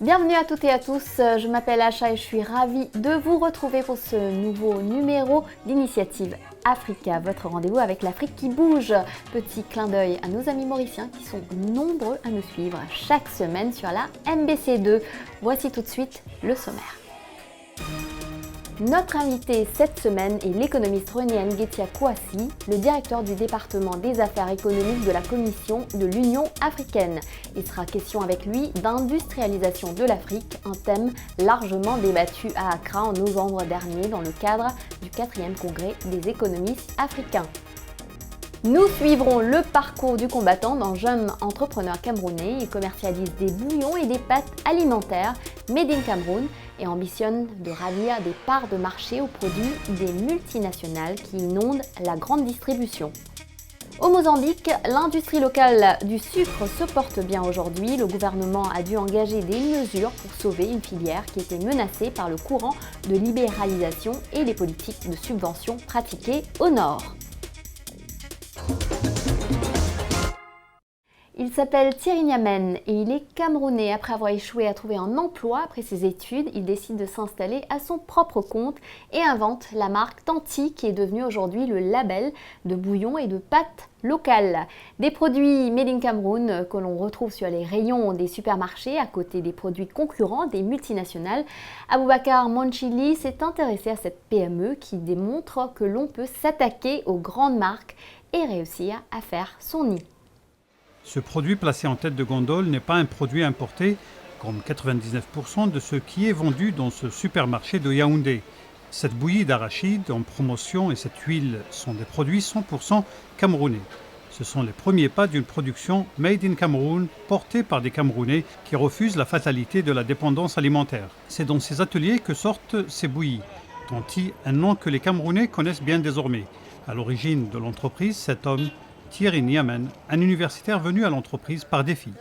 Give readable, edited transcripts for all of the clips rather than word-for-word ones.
Bienvenue à toutes et à tous, je m'appelle Acha et je suis ravie de vous retrouver pour ce nouveau numéro d'Initiative Africa, votre rendez-vous avec l'Afrique qui bouge. Petit clin d'œil à nos amis mauriciens qui sont nombreux à nous suivre chaque semaine sur la MBC2. Voici tout de suite le sommaire. Notre invité cette semaine est l'économiste René Nguetia Kouassi, le directeur du département des affaires économiques de la Commission de l'Union africaine. Il sera question avec lui d'industrialisation de l'Afrique, un thème largement débattu à Accra en novembre dernier dans le cadre du 4e congrès des économistes africains. Nous suivrons le parcours du combattant d'un jeune entrepreneur camerounais. Il commercialise des bouillons et des pâtes alimentaires made in Cameroun et ambitionne de ravir des parts de marché aux produits des multinationales qui inondent la grande distribution. Au Mozambique, l'industrie locale du sucre se porte bien aujourd'hui. Le gouvernement a dû engager des mesures pour sauver une filière qui était menacée par le courant de libéralisation et les politiques de subvention pratiquées au nord. Il s'appelle Thierry Niamen et il est camerounais. Après avoir échoué à trouver un emploi après ses études, il décide de s'installer à son propre compte et invente la marque Tanti qui est devenue aujourd'hui le label de bouillon et de pâtes locales. Des produits made in Cameroun que l'on retrouve sur les rayons des supermarchés à côté des produits concurrents des multinationales. Aboubacar Monchili s'est intéressé à cette PME qui démontre que l'on peut s'attaquer aux grandes marques et réussir à faire son nid. Ce produit placé en tête de gondole n'est pas un produit importé, comme 99% de ce qui est vendu dans ce supermarché de Yaoundé. Cette bouillie d'arachide en promotion et cette huile sont des produits 100% camerounais. Ce sont les premiers pas d'une production made in Cameroun portée par des Camerounais qui refusent la fatalité de la dépendance alimentaire. C'est dans ces ateliers que sortent ces bouillies. Tanti, un nom que les Camerounais connaissent bien désormais. À l'origine de l'entreprise, cet homme, Thierry Niamen, un universitaire venu à l'entreprise par défi.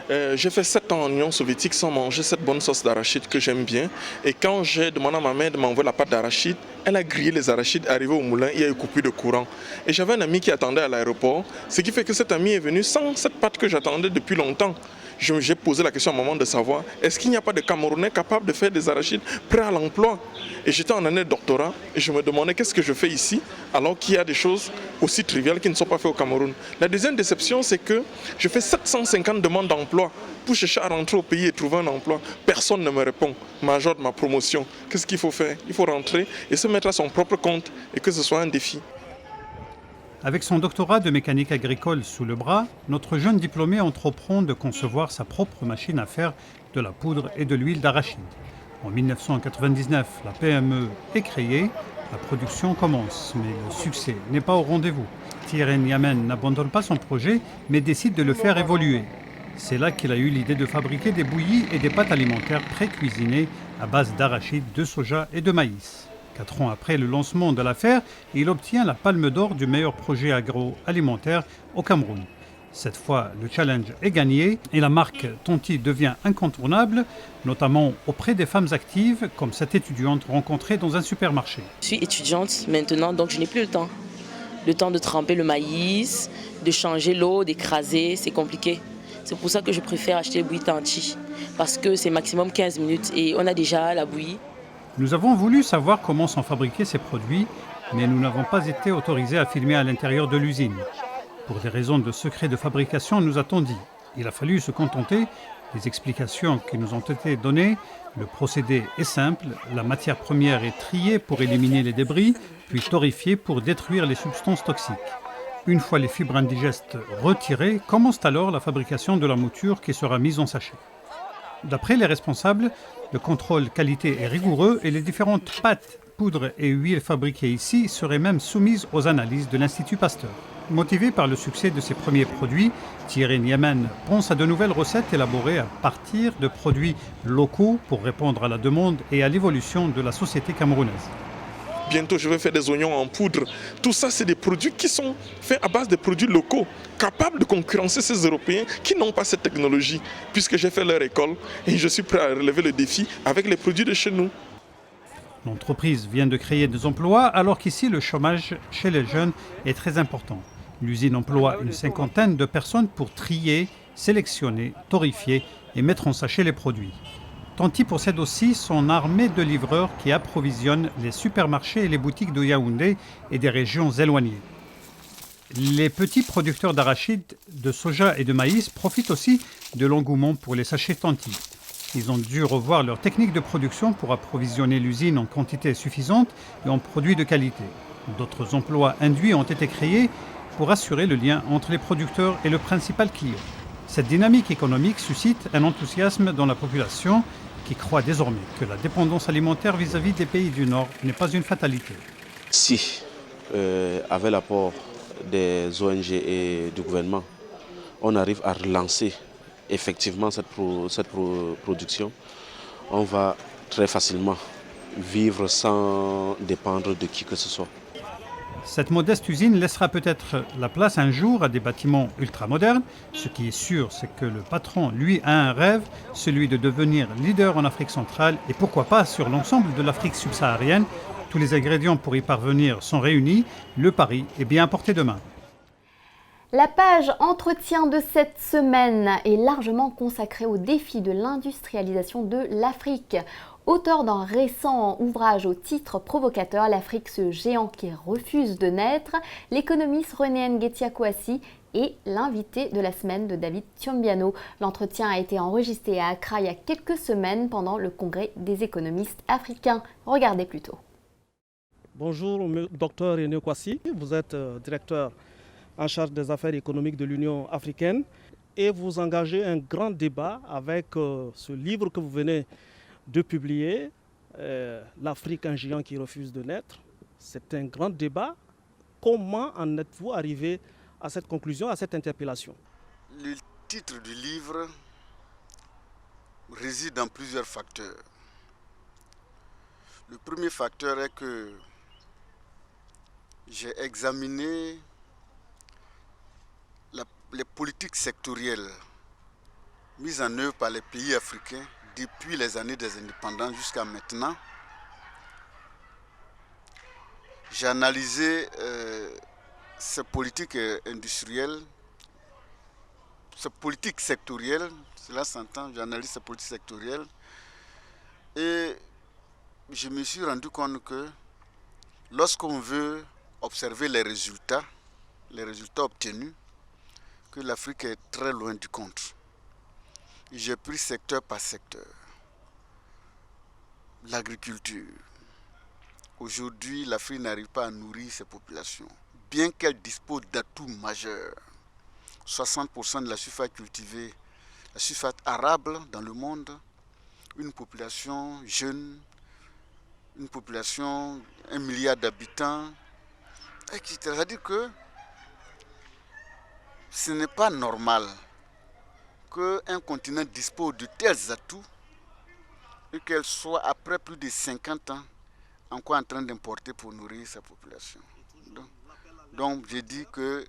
J'ai fait 7 ans en Union soviétique sans manger cette bonne sauce d'arachide que j'aime bien. Et quand j'ai demandé à ma mère de m'envoyer la pâte d'arachide, elle a grillé les arachides, arrivé au moulin, il y a eu coupure de courant. Et j'avais un ami qui attendait à l'aéroport, ce qui fait que cet ami est venu sans cette pâte que j'attendais depuis longtemps. J'ai posé la question à maman de savoir, est-ce qu'il n'y a pas de Camerounais capables de faire des arachides prêts à l'emploi? Et j'étais en année de doctorat et je me demandais qu'est-ce que je fais ici alors qu'il y a des choses aussi triviales qui ne sont pas faites au Cameroun. La deuxième déception, c'est que je fais 750 demandes d'emploi pour chercher à rentrer au pays et trouver un emploi. Personne ne me répond. Major de ma promotion, qu'est-ce qu'il faut faire? Il faut rentrer et se mettre à son propre compte et que ce soit un défi. Avec son doctorat de mécanique agricole sous le bras, notre jeune diplômé entreprend de concevoir sa propre machine à faire de la poudre et de l'huile d'arachide. En 1999, la PME est créée, la production commence, mais le succès n'est pas au rendez-vous. Thierry Niamen n'abandonne pas son projet, mais décide de le faire évoluer. C'est là qu'il a eu l'idée de fabriquer des bouillies et des pâtes alimentaires pré-cuisinées à base d'arachide, de soja et de maïs. 4 ans après le lancement de l'affaire, il obtient la Palme d'Or du meilleur projet agroalimentaire au Cameroun. Cette fois, le challenge est gagné et la marque Tanti devient incontournable, notamment auprès des femmes actives, comme cette étudiante rencontrée dans un supermarché. Je suis étudiante maintenant, donc je n'ai plus le temps. Le temps de tremper le maïs, de changer l'eau, d'écraser, c'est compliqué. C'est pour ça que je préfère acheter bouillie Tanti, parce que c'est maximum 15 minutes et on a déjà la bouillie. Nous avons voulu savoir comment sont fabriqués ces produits, mais nous n'avons pas été autorisés à filmer à l'intérieur de l'usine. Pour des raisons de secret de fabrication, nous a-t-on dit. Il a fallu se contenter des explications qui nous ont été données. Le procédé est simple, la matière première est triée pour éliminer les débris, puis torréfiée pour détruire les substances toxiques. Une fois les fibres indigestes retirées, commence alors la fabrication de la mouture qui sera mise en sachet. D'après les responsables, le contrôle qualité est rigoureux et les différentes pâtes, poudres et huiles fabriquées ici seraient même soumises aux analyses de l'Institut Pasteur. Motivé par le succès de ses premiers produits, Thierry Niamen pense à de nouvelles recettes élaborées à partir de produits locaux pour répondre à la demande et à l'évolution de la société camerounaise. Bientôt, je vais faire des oignons en poudre. Tout ça, c'est des produits qui sont faits à base de produits locaux, capables de concurrencer ces Européens qui n'ont pas cette technologie, puisque j'ai fait leur école et je suis prêt à relever le défi avec les produits de chez nous. L'entreprise vient de créer des emplois alors qu'ici, le chômage chez les jeunes est très important. L'usine emploie une cinquantaine de personnes pour trier, sélectionner, torréfier et mettre en sachet les produits. Tanti possède aussi son armée de livreurs qui approvisionnent les supermarchés et les boutiques de Yaoundé et des régions éloignées. Les petits producteurs d'arachides, de soja et de maïs profitent aussi de l'engouement pour les sachets Tanti. Ils ont dû revoir leur technique de production pour approvisionner l'usine en quantité suffisante et en produits de qualité. D'autres emplois induits ont été créés pour assurer le lien entre les producteurs et le principal client. Cette dynamique économique suscite un enthousiasme dans la population qui croit désormais que la dépendance alimentaire vis-à-vis des pays du Nord n'est pas une fatalité. Si, avec l'apport des ONG et du gouvernement, on arrive à relancer effectivement cette production, on va très facilement vivre sans dépendre de qui que ce soit. Cette modeste usine laissera peut-être la place un jour à des bâtiments ultramodernes. Ce qui est sûr, c'est que le patron, lui, a un rêve, celui de devenir leader en Afrique centrale et pourquoi pas sur l'ensemble de l'Afrique subsaharienne. Tous les ingrédients pour y parvenir sont réunis. Le pari est bien à portée de main. La page entretien de cette semaine est largement consacrée au défi de l'industrialisation de l'Afrique. Auteur d'un récent ouvrage au titre provocateur, l'Afrique, ce géant qui refuse de naître, l'économiste René Nguetia Kouassi est l'invité de la semaine de David Thiombiano. L'entretien a été enregistré à Accra il y a quelques semaines pendant le congrès des économistes africains. Regardez plutôt. Bonjour, docteur René Kouassi. Vous êtes directeur en charge des affaires économiques de l'Union africaine et vous engagez un grand débat avec ce livre que vous venez de publier, l'Afrique, un géant qui refuse de naître. C'est un grand débat. Comment en êtes-vous arrivé à cette conclusion, à cette interpellation? Le titre du livre réside dans plusieurs facteurs. Le premier facteur est que j'ai examiné les politiques sectorielles mises en œuvre par les pays africains depuis les années des indépendances jusqu'à maintenant. J'ai analysé ces politiques industrielles, ces politiques sectorielles, cela s'entend, j'analyse ces politiques sectorielles et je me suis rendu compte que lorsqu'on veut observer les résultats obtenus, que l'Afrique est très loin du compte. J'ai pris secteur par secteur. L'agriculture. Aujourd'hui, l'Afrique n'arrive pas à nourrir ses populations, bien qu'elle dispose d'atouts majeurs. 60% de la surface cultivée, la surface arable dans le monde, une population jeune, une population, 1 milliard d'habitants, etc. C'est-à-dire que ce n'est pas normal qu'un continent dispose de tels atouts et qu'elle soit, après plus de 50 ans, encore en train d'importer pour nourrir sa population. Donc j'ai dit que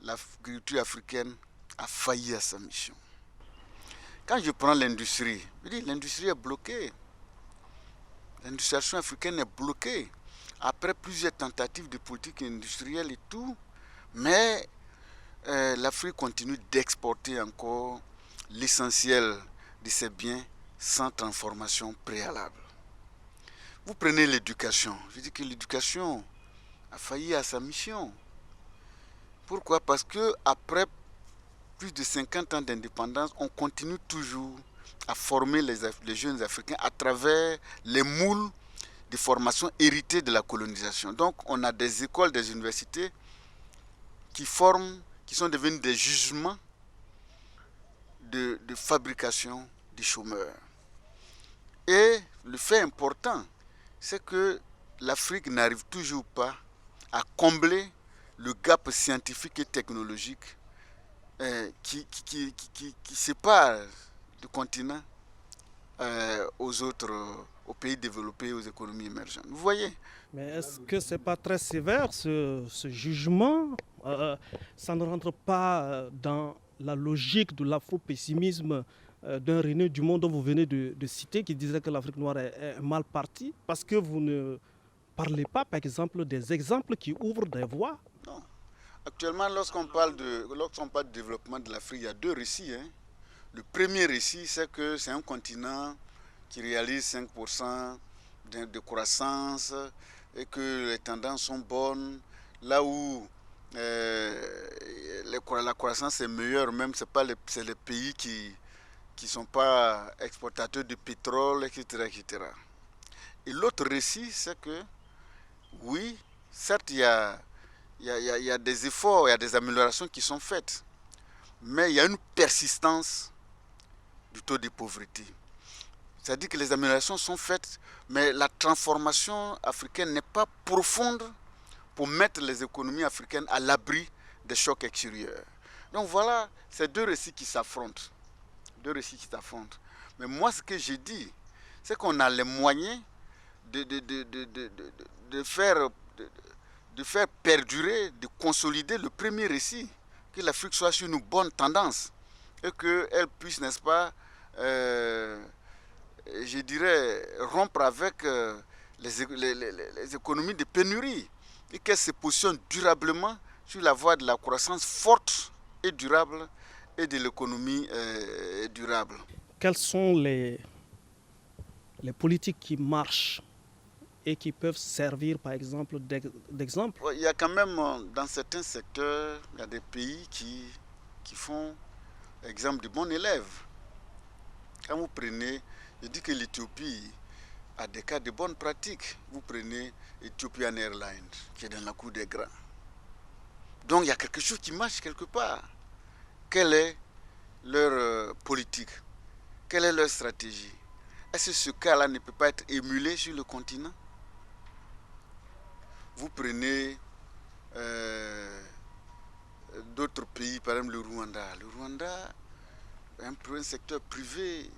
l'agriculture africaine a failli à sa mission. Quand je prends l'industrie, je dis l'industrie est bloquée. L'industrialisation africaine est bloquée. Après plusieurs tentatives de politique industrielle et tout, mais l'Afrique continue d'exporter encore l'essentiel de ses biens sans transformation préalable. Vous prenez l'éducation. Je dis que l'éducation a failli à sa mission. Pourquoi? Parce qu'après plus de 50 ans d'indépendance, on continue toujours à former les jeunes Africains à travers les moules de formation héritées de la colonisation. Donc on a des écoles, des universités qui forment, qui sont devenus des jugements de fabrication des chômeurs. Et le fait important, c'est que l'Afrique n'arrive toujours pas à combler le gap scientifique et technologique qui sépare le continent aux pays développés et aux économies émergentes. Vous voyez? Mais est-ce que ce n'est pas très sévère ce jugement? Ça ne rentre pas dans la logique de l'afro-pessimisme d'un René Dumont dont vous venez de citer, qui disait que l'Afrique noire est mal partie, parce que vous ne parlez pas, par exemple, des exemples qui ouvrent des voies? Non. Actuellement, lorsqu'on parle de développement de l'Afrique, il y a deux récits. Le premier récit, c'est que c'est un continent qui réalise 5% de croissance et que les tendances sont bonnes. Là où la croissance est meilleure, même c'est les pays qui ne sont pas exportateurs de pétrole, etc. etc. Et l'autre récit, c'est que oui, certes, il y a des efforts, il y a des améliorations qui sont faites, mais il y a une persistance du taux de pauvreté. C'est-à-dire que les améliorations sont faites, mais la transformation africaine n'est pas profonde pour mettre les économies africaines à l'abri des chocs extérieurs. Donc voilà, c'est deux récits qui s'affrontent. Mais moi, ce que j'ai dit, c'est qu'on a les moyens de faire perdurer, de consolider le premier récit, que l'Afrique soit sur une bonne tendance et qu'elle puisse, n'est-ce pas, je dirais, rompre avec les économies de pénurie et qu'elle se positionne durablement sur la voie de la croissance forte et durable et de l'économie durable. Quelles sont les politiques qui marchent et qui peuvent servir, par exemple, d'exemple? Il y a quand même, dans certains secteurs, il y a des pays qui font exemple de bons élèves. Quand vous prenez, je dis que l'Éthiopie a des cas de bonnes pratiques. Vous prenez Ethiopian Airlines, qui est dans la cour des grands. Donc il y a quelque chose qui marche quelque part. Quelle est leur politique? Quelle est leur stratégie? Est-ce que ce cas-là ne peut pas être émulé sur le continent? Vous prenez d'autres pays, par exemple le Rwanda. Le Rwanda est un secteur privé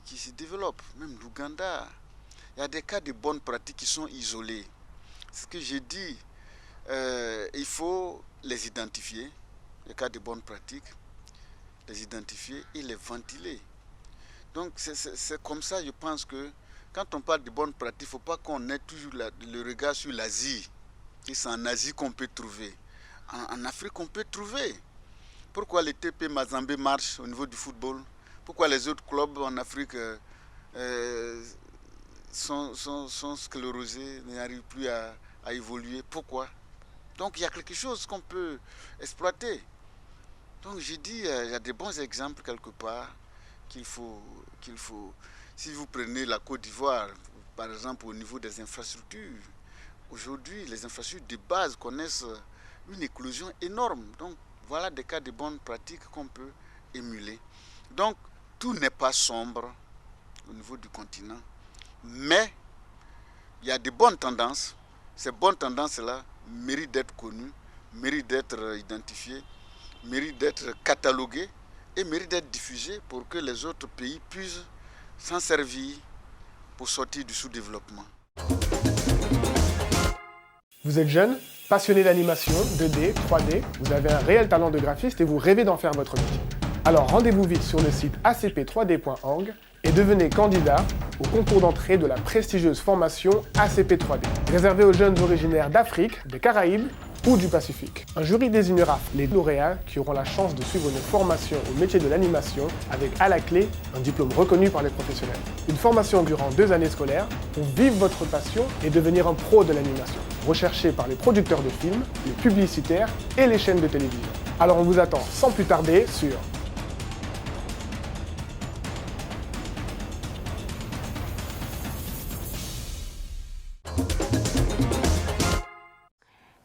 qui se développe, même l'Ouganda. Il y a des cas de bonnes pratiques qui sont isolés. Ce que j'ai dit, il faut les identifier, les cas de bonnes pratiques, les identifier et les ventiler. Donc c'est comme ça, je pense que quand on parle de bonnes pratiques, il ne faut pas qu'on ait toujours le regard sur l'Asie. Et c'est en Asie qu'on peut trouver. En Afrique, on peut trouver. Pourquoi les TP Mazembe marchent au niveau du football? Pourquoi les autres clubs en Afrique sont sclérosés, n'arrivent plus à évoluer? Pourquoi? Donc il y a quelque chose qu'on peut exploiter. Donc j'ai dit, il y a des bons exemples quelque part qu'il faut. Si vous prenez la Côte d'Ivoire, par exemple au niveau des infrastructures, aujourd'hui les infrastructures de base connaissent une éclosion énorme. Donc voilà des cas de bonnes pratiques qu'on peut émuler. Donc tout n'est pas sombre au niveau du continent, mais il y a de bonnes tendances. Ces bonnes tendances-là méritent d'être connues, méritent d'être identifiées, méritent d'être cataloguées et méritent d'être diffusées pour que les autres pays puissent s'en servir pour sortir du sous-développement. Vous êtes jeune, passionné d'animation, 2D, 3D, vous avez un réel talent de graphiste et vous rêvez d'en faire votre métier. Alors rendez-vous vite sur le site acp3d.org et devenez candidat au concours d'entrée de la prestigieuse formation ACP3D, réservée aux jeunes originaires d'Afrique, des Caraïbes ou du Pacifique. Un jury désignera les lauréats qui auront la chance de suivre une formation au métier de l'animation avec à la clé un diplôme reconnu par les professionnels. Une formation durant 2 années scolaires pour vivre votre passion et devenir un pro de l'animation, recherché par les producteurs de films, les publicitaires et les chaînes de télévision. Alors on vous attend sans plus tarder sur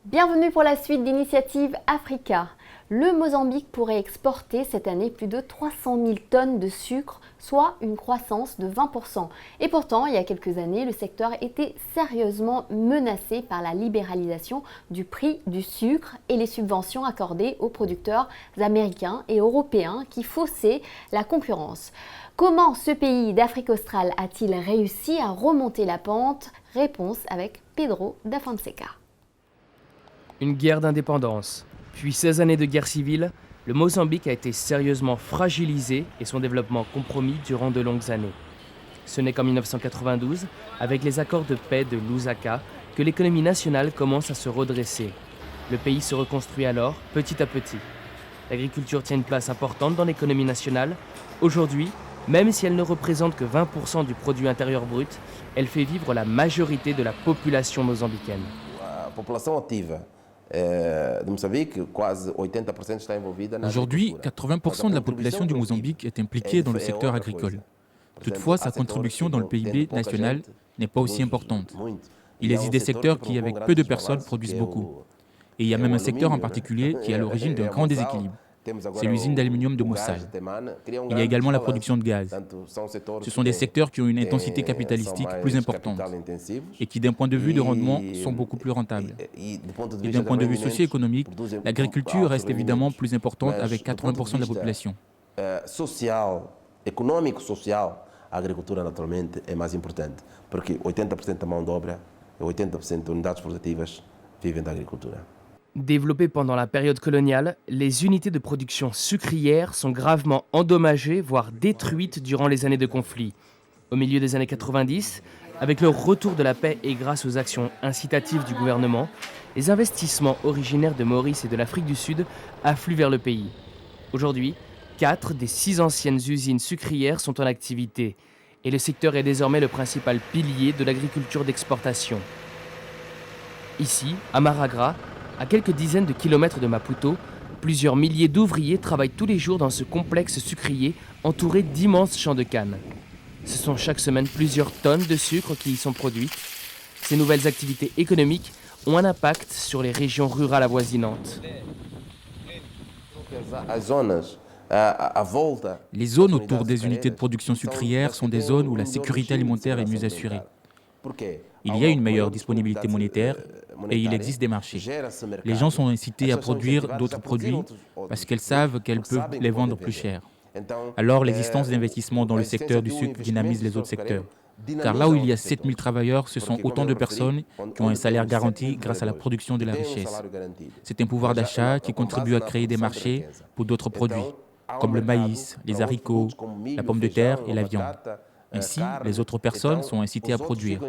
Bienvenue pour la suite d'Initiative Africa. Le Mozambique pourrait exporter cette année plus de 300 000 tonnes de sucre, soit une croissance de 20%. Et pourtant, il y a quelques années, le secteur était sérieusement menacé par la libéralisation du prix du sucre et les subventions accordées aux producteurs américains et européens qui faussaient la concurrence. Comment ce pays d'Afrique australe a-t-il réussi à remonter la pente? Réponse avec Pedro da Fonseca. Une guerre d'indépendance, puis 16 années de guerre civile, le Mozambique a été sérieusement fragilisé et son développement compromis durant de longues années. Ce n'est qu'en 1992, avec les accords de paix de Lusaka, que l'économie nationale commence à se redresser. Le pays se reconstruit alors, petit à petit. L'agriculture tient une place importante dans l'économie nationale. Aujourd'hui, même si elle ne représente que 20% du produit intérieur brut, elle fait vivre la majorité de la population mozambicaine. Aujourd'hui, 80% de la population du Mozambique est impliquée dans le secteur agricole. Toutefois, sa contribution dans le PIB national n'est pas aussi importante. Il existe des secteurs qui, avec peu de personnes, produisent beaucoup. Et il y a même un secteur en particulier qui est à l'origine d'un grand déséquilibre. C'est l'usine d'aluminium de Mossal. Il y a également la production de gaz. Ce sont des secteurs qui ont une intensité capitalistique plus importante et qui, d'un point de vue de rendement, sont beaucoup plus rentables. Et d'un point de vue socio-économique, l'agriculture reste évidemment plus importante avec 80% de la population. Econômico, social, a agricultura naturalmente é mais importante, porque 80% da mão de obra e 80% de unidades produtivas vivem da agricultura. Développées pendant la période coloniale, les unités de production sucrière sont gravement endommagées, voire détruites durant les années de conflit. Au milieu des années 90, avec le retour de la paix et grâce aux actions incitatives du gouvernement, les investissements originaires de Maurice et de l'Afrique du Sud affluent vers le pays. Aujourd'hui, 4 des 6 anciennes usines sucrières sont en activité et le secteur est désormais le principal pilier de l'agriculture d'exportation. Ici, à Maragra, à quelques dizaines de kilomètres de Maputo, plusieurs milliers d'ouvriers travaillent tous les jours dans ce complexe sucrier entouré d'immenses champs de canne. Ce sont chaque semaine plusieurs tonnes de sucre qui y sont produites. Ces nouvelles activités économiques ont un impact sur les régions rurales avoisinantes. Les zones autour des unités de production sucrière sont des zones où la sécurité alimentaire est mieux assurée. Il y a une meilleure disponibilité monétaire et il existe des marchés. Les gens sont incités à produire d'autres produits parce qu'elles savent qu'elles peuvent les vendre plus cher. Alors l'existence d'investissements dans le secteur du sucre dynamise les autres secteurs. Car là où il y a 7000 travailleurs, ce sont autant de personnes qui ont un salaire garanti grâce à la production de la richesse. C'est un pouvoir d'achat qui contribue à créer des marchés pour d'autres produits, comme le maïs, les haricots, la pomme de terre et la viande. Ainsi, les autres personnes sont incitées à produire.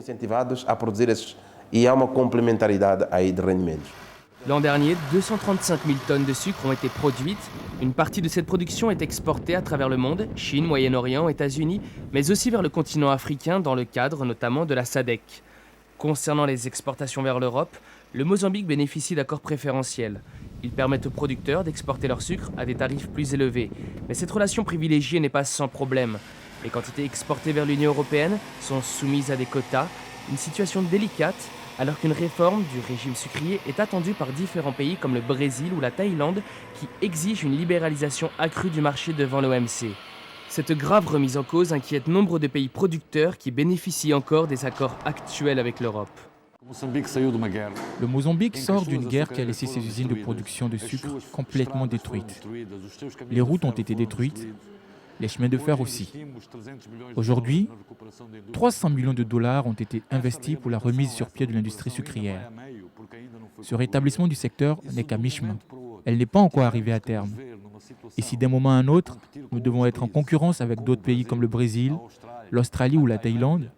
L'an dernier, 235 000 tonnes de sucre ont été produites. Une partie de cette production est exportée à travers le monde, Chine, Moyen-Orient, États-Unis, mais aussi vers le continent africain dans le cadre notamment de la SADC. Concernant les exportations vers l'Europe, le Mozambique bénéficie d'accords préférentiels. Ils permettent aux producteurs d'exporter leur sucre à des tarifs plus élevés. Mais cette relation privilégiée n'est pas sans problème. Les quantités exportées vers l'Union européenne sont soumises à des quotas, une situation délicate alors qu'une réforme du régime sucrier est attendue par différents pays comme le Brésil ou la Thaïlande qui exigent une libéralisation accrue du marché devant l'OMC. Cette grave remise en cause inquiète nombre de pays producteurs qui bénéficient encore des accords actuels avec l'Europe. Le Mozambique sort d'une guerre qui a laissé ses usines de production de sucre complètement détruites. Les routes ont été détruites, les chemins de fer aussi. Aujourd'hui, 300 millions de dollars ont été investis pour la remise sur pied de l'industrie sucrière. Ce rétablissement du secteur n'est qu'à mi-chemin. Elle n'est pas encore arrivée à terme. Et si d'un moment à un autre, nous devons être en concurrence avec d'autres pays comme le Brésil, l'Australie ou la Thaïlande,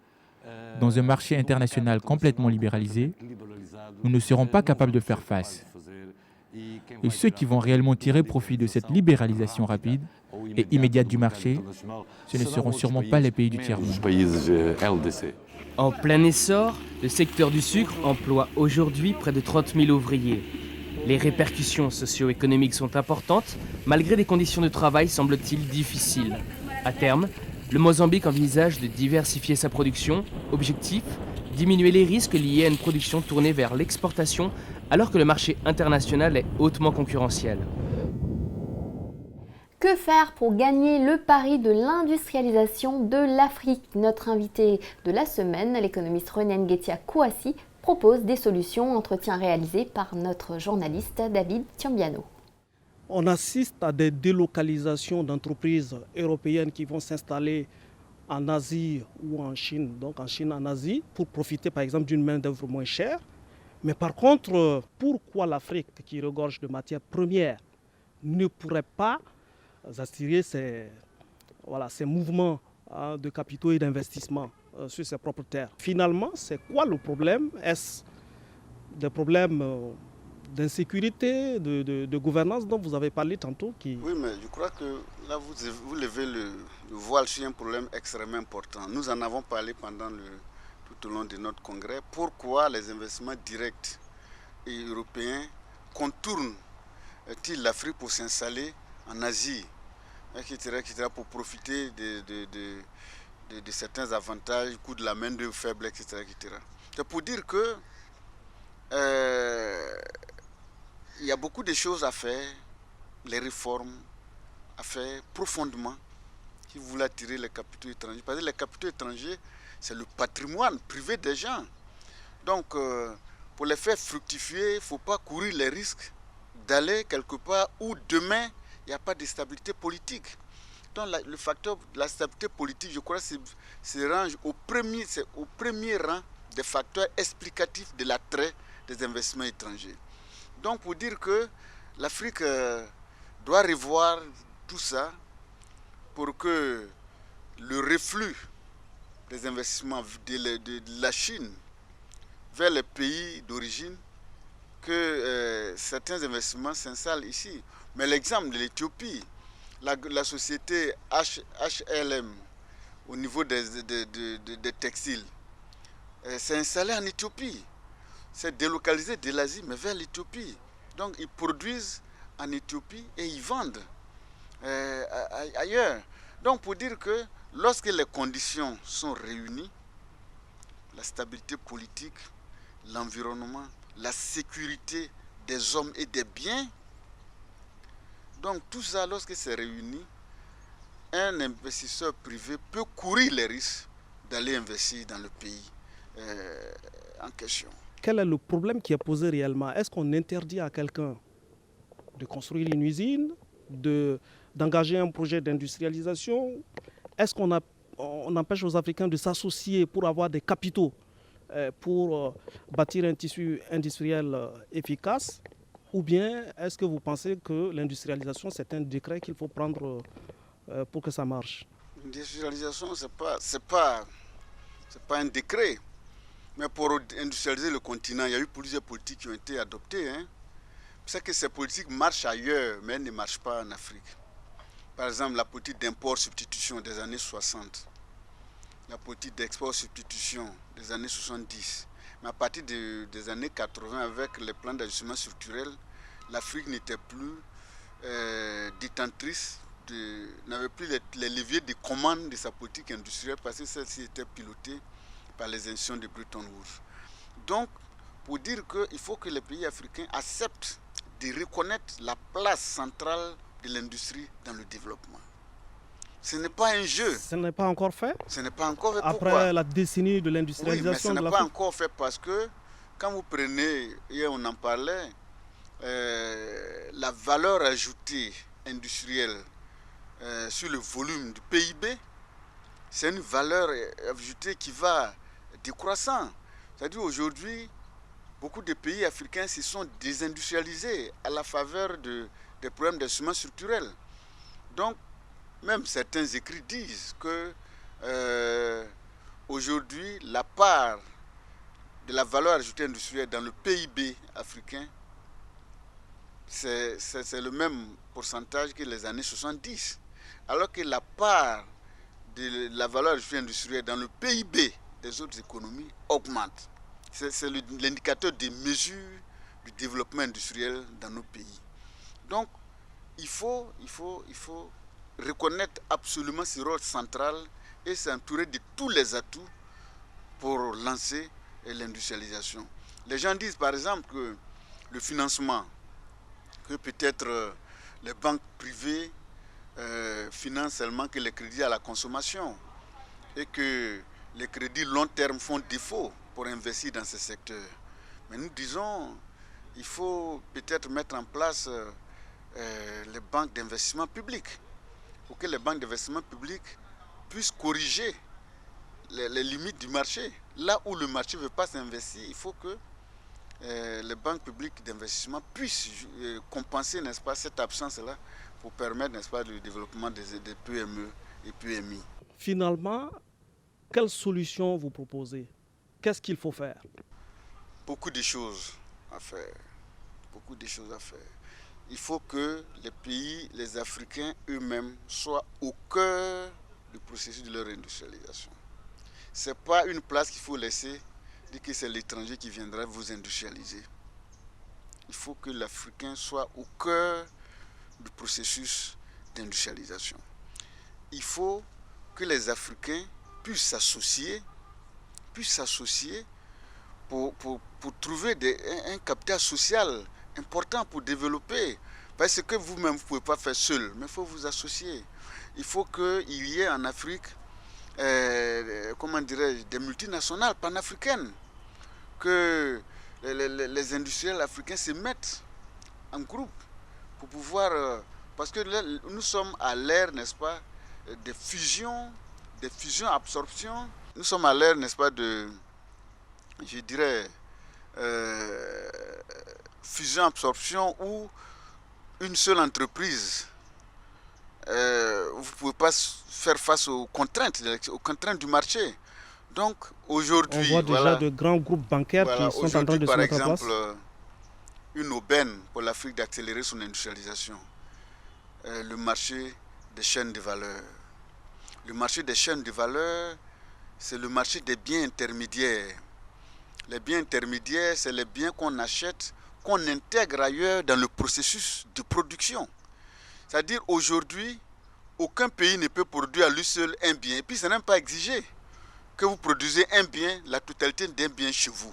dans un marché international complètement libéralisé, nous ne serons pas capables de faire face. Et ceux qui vont réellement tirer profit de cette libéralisation rapide et immédiate du marché, ce ne seront sûrement pas les pays du tiers-monde. En plein essor, le secteur du sucre emploie aujourd'hui près de 30 000 ouvriers. Les répercussions socio-économiques sont importantes, malgré des conditions de travail semble-t-il difficiles. À terme, le Mozambique envisage de diversifier sa production. Objectif, diminuer les risques liés à une production tournée vers l'exportation, alors que le marché international est hautement concurrentiel. Que faire pour gagner le pari de l'industrialisation de l'Afrique? Notre invité de la semaine, l'économiste René Nguetia Kouassi, propose des solutions. Entretien réalisé par notre journaliste David Tiambiano. On assiste à des délocalisations d'entreprises européennes qui vont s'installer en Asie ou en Chine, donc en Chine, en Asie, pour profiter par exemple d'une main-d'œuvre moins chère. Mais par contre, pourquoi l'Afrique, qui regorge de matières premières, ne pourrait pas attirer ces mouvements de capitaux et d'investissements sur ses propres terres? Finalement, c'est quoi le problème? Est-ce des problèmes d'insécurité, de gouvernance dont vous avez parlé tantôt. Oui, mais je crois que là, vous levez le voile sur un problème extrêmement important. Nous en avons parlé tout au long de notre congrès. Pourquoi les investissements directs et européens contournent-ils l'Afrique pour s'installer en Asie, etc., pour profiter de certains avantages, coût de la main-d'œuvre faible, etc., etc. C'est pour dire que il y a beaucoup de choses à faire, les réformes à faire profondément si vous voulez attirer les capitaux étrangers. Parce que les capitaux étrangers, c'est le patrimoine privé des gens. Donc, pour les faire fructifier, il ne faut pas courir les risques d'aller quelque part où demain, il n'y a pas de stabilité politique. Donc, le facteur de la stabilité politique, je crois, se range au premier rang des facteurs explicatifs de l'attrait des investissements étrangers. Donc, pour dire que l'Afrique doit revoir tout ça pour que le reflux des investissements de la Chine vers les pays d'origine, que certains investissements s'installent ici. Mais l'exemple de l'Éthiopie, la société HLM au niveau des textiles s'est installée en Éthiopie. C'est délocalisé de l'Asie, mais vers l'Éthiopie. Donc ils produisent en Éthiopie et ils vendent ailleurs. Donc pour dire que lorsque les conditions sont réunies, la stabilité politique, l'environnement, la sécurité des hommes et des biens, donc tout ça, lorsque c'est réuni, un investisseur privé peut courir les risques d'aller investir dans le pays en question. Quel est le problème qui est posé réellement? Est-ce qu'on interdit à quelqu'un de construire une usine, d'engager un projet d'industrialisation? Est-ce qu'on empêche aux Africains de s'associer pour avoir des capitaux pour bâtir un tissu industriel efficace? Ou bien est-ce que vous pensez que l'industrialisation, c'est un décret qu'il faut prendre pour que ça marche? L'industrialisation, c'est pas un décret. Mais pour industrialiser le continent, il y a eu plusieurs politiques qui ont été adoptées. C'est que ces politiques marchent ailleurs, mais elles ne marchent pas en Afrique. Par exemple, la politique d'import-substitution des années 60, la politique d'export-substitution des années 70. Mais à partir des années 80, avec les plans d'ajustement structurel, l'Afrique n'était plus détentrice, n'avait plus les leviers de commande de sa politique industrielle parce que celle-ci était pilotée par les institutions de Bretton Woods. Donc, pour dire qu'il faut que les pays africains acceptent de reconnaître la place centrale de l'industrie dans le développement. Ce n'est pas un jeu. Ce n'est pas encore fait? Ce n'est pas encore fait. Après pourquoi? La décennie de l'industrialisation. Oui, mais ce n'est pas encore fait parce que quand vous prenez, hier on en parlait, la valeur ajoutée industrielle sur le volume du PIB, c'est une valeur ajoutée qui va décroissant. C'est-à-dire aujourd'hui, beaucoup de pays africains se sont désindustrialisés à la faveur des problèmes d'ajustement structurel. Donc, même certains écrits disent que aujourd'hui, la part de la valeur ajoutée industrielle dans le PIB africain, c'est le même pourcentage que les années 70. Alors que la part de la valeur ajoutée industrielle dans le PIB des autres économies augmente. C'est l'indicateur des mesures du développement industriel dans nos pays. Donc, il faut reconnaître absolument ce rôle central et s'entourer de tous les atouts pour lancer l'industrialisation. Les gens disent par exemple que le financement, que peut-être les banques privées financent seulement que les crédits à la consommation et que les crédits long terme font défaut pour investir dans ce secteur. Mais nous disons, il faut peut-être mettre en place les banques d'investissement public pour que les banques d'investissement public puissent corriger les limites du marché. Là où le marché ne veut pas s'investir, il faut que les banques publiques d'investissement puissent compenser, n'est-ce pas, cette absence-là pour permettre, n'est-ce pas, le développement des PME et PMI. Finalement, quelle solution vous proposez? Qu'est-ce qu'il faut faire? Beaucoup de choses à faire. beaucoup de choses à faire. Il faut que les pays, les Africains eux-mêmes soient au cœur du processus de leur industrialisation. Ce n'est pas une place qu'il faut laisser, dire que c'est l'étranger qui viendra vous industrialiser. Il faut que l'Africain soit au cœur du processus d'industrialisation. Il faut que les Africains puissent s'associer pour trouver un capital social important pour développer. Parce que vous-même, vous ne pouvez pas faire seul, mais il faut vous associer. Il faut qu'il y ait en Afrique, des multinationales panafricaines, que les industriels africains se mettent en groupe pour pouvoir... parce que là, nous sommes à l'ère, n'est-ce pas, des fusions, absorptions. Nous sommes à l'ère, n'est-ce pas, de... je dirais... fusion-absorption où une seule entreprise, vous ne pouvez pas faire face aux contraintes du marché. Donc aujourd'hui, on voit déjà de grands groupes bancaires qui sont en train de se mettre en place. Par exemple, une aubaine pour l'Afrique d'accélérer son industrialisation, le marché des chaînes de valeur. Le marché des chaînes de valeur, c'est le marché des biens intermédiaires. Les biens intermédiaires, c'est les biens qu'on achète, qu'on intègre ailleurs dans le processus de production. C'est-à-dire aujourd'hui, aucun pays ne peut produire à lui seul un bien. Et puis, ce n'est même pas exigé que vous produisez un bien, la totalité d'un bien chez vous.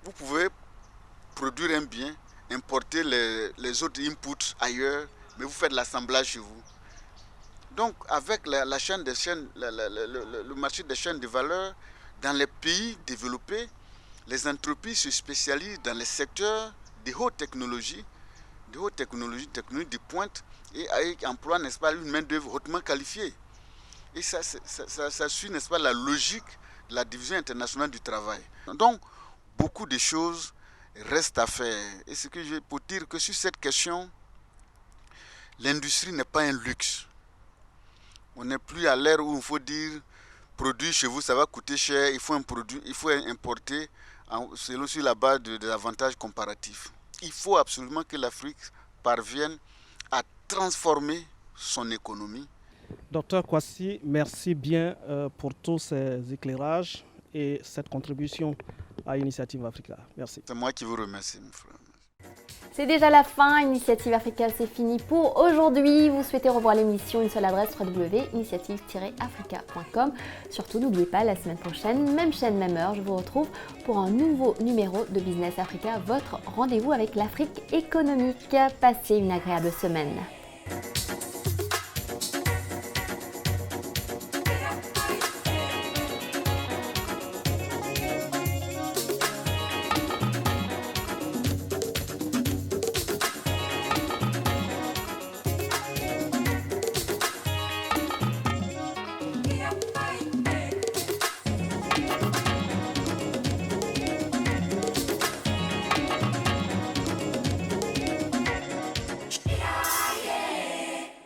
Vous pouvez produire un bien, importer les autres inputs ailleurs, mais vous faites l'assemblage chez vous. Donc, avec le marché des chaînes de valeur, dans les pays développés, les entreprises se spécialisent dans les secteurs de haute technologie, technologie de pointe, et emploient, n'est-ce pas, une main-d'œuvre hautement qualifiée. Et ça suit, n'est-ce pas, la logique de la division internationale du travail. Donc, beaucoup de choses restent à faire. Et ce que je peux dire que sur cette question, l'industrie n'est pas un luxe. On n'est plus à l'ère où il faut dire produire chez vous, ça va coûter cher, il faut importer sur la base des avantages comparatifs. Il faut absolument que l'Afrique parvienne à transformer son économie. Docteur Kwasi, merci bien pour tous ces éclairages et cette contribution à Initiative Africa. Merci. C'est moi qui vous remercie, mon frère. C'est déjà la fin, Initiative Africa, c'est fini pour aujourd'hui. Vous souhaitez revoir l'émission, une seule adresse, www.initiative-africa.com. Surtout, n'oubliez pas, la semaine prochaine, même chaîne, même heure, je vous retrouve pour un nouveau numéro de Business Africa, votre rendez-vous avec l'Afrique économique. Passez une agréable semaine.